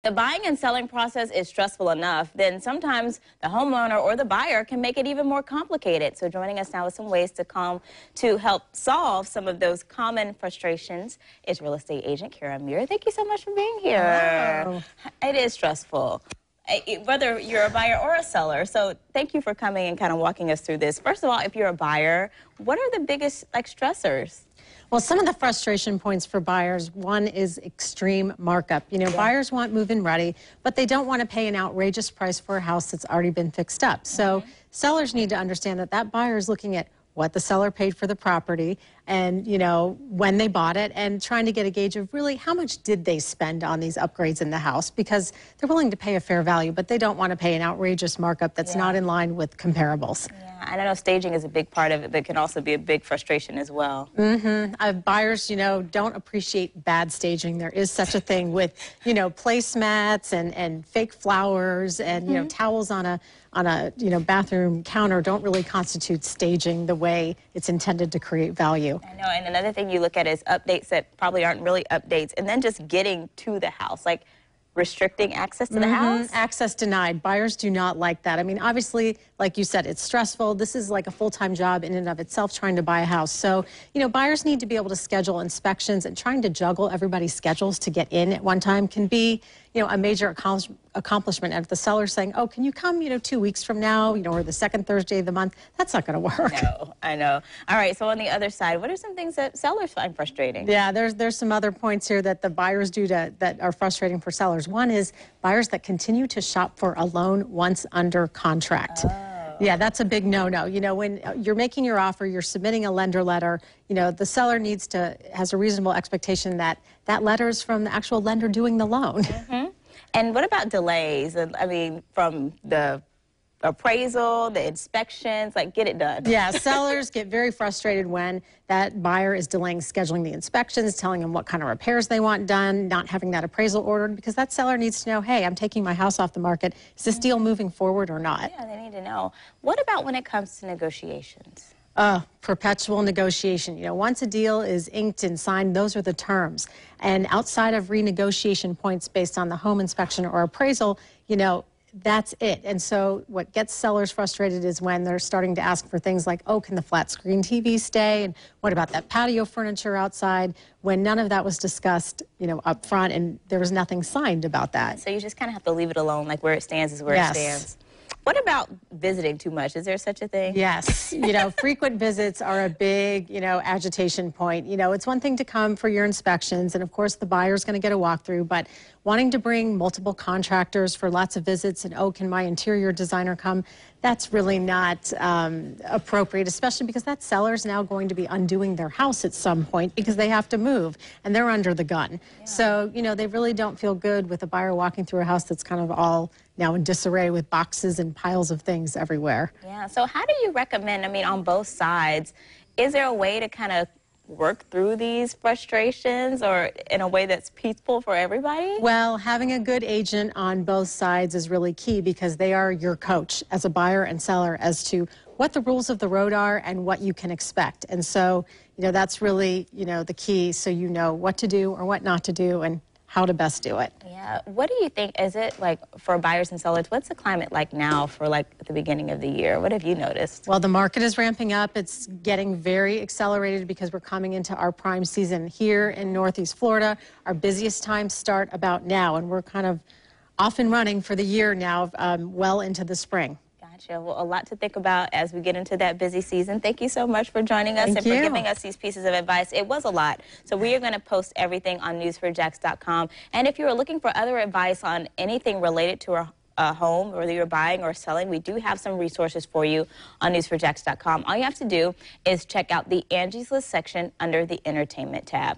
The buying and selling process is stressful enough, then sometimes the homeowner or the buyer can make it even more complicated. So joining us now with some ways to help solve some of those common frustrations is real estate agent Cara Ameer. Thank you so much for being here. Hello. It is stressful, whether you're a buyer or a seller. So thank you for coming and kind of walking us through this. First of all, if you're a buyer, what are the biggest stressors? Well, some of the frustration points for buyers, one is extreme markup. Buyers want move-in ready, but they don't want to pay an outrageous price for a house that's already been fixed up. So sellers need to understand that that buyer is looking at what the seller paid for the property and, when they bought it, and trying to get a gauge of really how much did they spend on these upgrades in the house, because they're willing to pay a fair value, but they don't want to pay an outrageous markup that's not in line with comparables. And I know staging is a big part of it, but it can also be a big frustration as well. Buyers, don't appreciate bad staging. There is such a thing with, placemats and fake flowers and, towels on a bathroom counter don't really constitute staging the way it's intended to create value. I know, and another thing you look at is updates that probably aren't really updates, and then just getting to the house, like restricting access to the house? Access denied. Buyers do not like that. I mean, obviously, like you said, it's stressful. This is like a full-time job in and of itself, trying to buy a house. So, buyers need to be able to schedule inspections, and trying to juggle everybody's schedules to get in at one time can be, a major accomplishment. And if the seller's saying, oh, can you come, 2 weeks from now, or the second Thursday of the month, that's not going to work. No, I know. All right, so on the other side, what are some things that sellers find frustrating? Yeah, there's some other points here that the buyers do that are frustrating for sellers. One is buyers that continue to shop for a loan once under contract. Yeah, that's a big no-no. When you're making your offer, you're submitting a lender letter, the seller has a reasonable expectation that that letter is from the actual lender doing the loan. And what about delays? I mean, from the appraisal, the inspections, get it done. Yeah, sellers get very frustrated when that buyer is delaying scheduling the inspections, telling them what kind of repairs they want done, not having that appraisal ordered, because that seller needs to know, hey, I'm taking my house off the market. Is this deal moving forward or not? Yeah, they need to know. What about when it comes to negotiations? Perpetual negotiation. Once a deal is inked and signed, those are the terms. And outside of renegotiation points based on the home inspection or appraisal, that's it. And so what gets sellers frustrated is when they're starting to ask for things like, oh, can the flat screen TV stay? And what about that patio furniture outside? When none of that was discussed, up front, and there was nothing signed about that. So you just kind of have to leave it alone, like where it stands is where it stands. What about visiting too much? Is there such a thing? Yes. Frequent visits are a big, agitation point. It's one thing to come for your inspections, and of course the buyer's going to get a walkthrough, but wanting to bring multiple contractors for lots of visits and, oh, can my interior designer come? That's really not appropriate, especially because that seller's now going to be undoing their house at some point because they have to move and they're under the gun. Yeah. So, they really don't feel good with a buyer walking through a house that's kind of all now in disarray with boxes and piles of things everywhere. Yeah, so how do you recommend, on both sides, is there a way to kind of work through these frustrations or in a way that's peaceful for everybody? Well, having a good agent on both sides is really key, because they are your coach as a buyer and seller as to what the rules of the road are and what you can expect. And so, that's really, the key, so you know what to do or what not to do and how to best do it. Yeah. What do you think, is it for buyers and sellers, what's the climate like now for the beginning of the year? What have you noticed? Well, the market is ramping up. It's getting very accelerated because we're coming into our prime season here in Northeast Florida. Our busiest times start about now, and we're kind of off and running for the year now, well into the spring. Gotcha. Well, a lot to think about as we get into that busy season. Thank you so much for joining us and for giving us these pieces of advice. It was a lot. So we are going to post everything on newsforjax.com. And if you're looking for other advice on anything related to a home, whether you're buying or selling, we do have some resources for you on newsforjax.com. All you have to do is check out the Angie's List section under the Entertainment tab.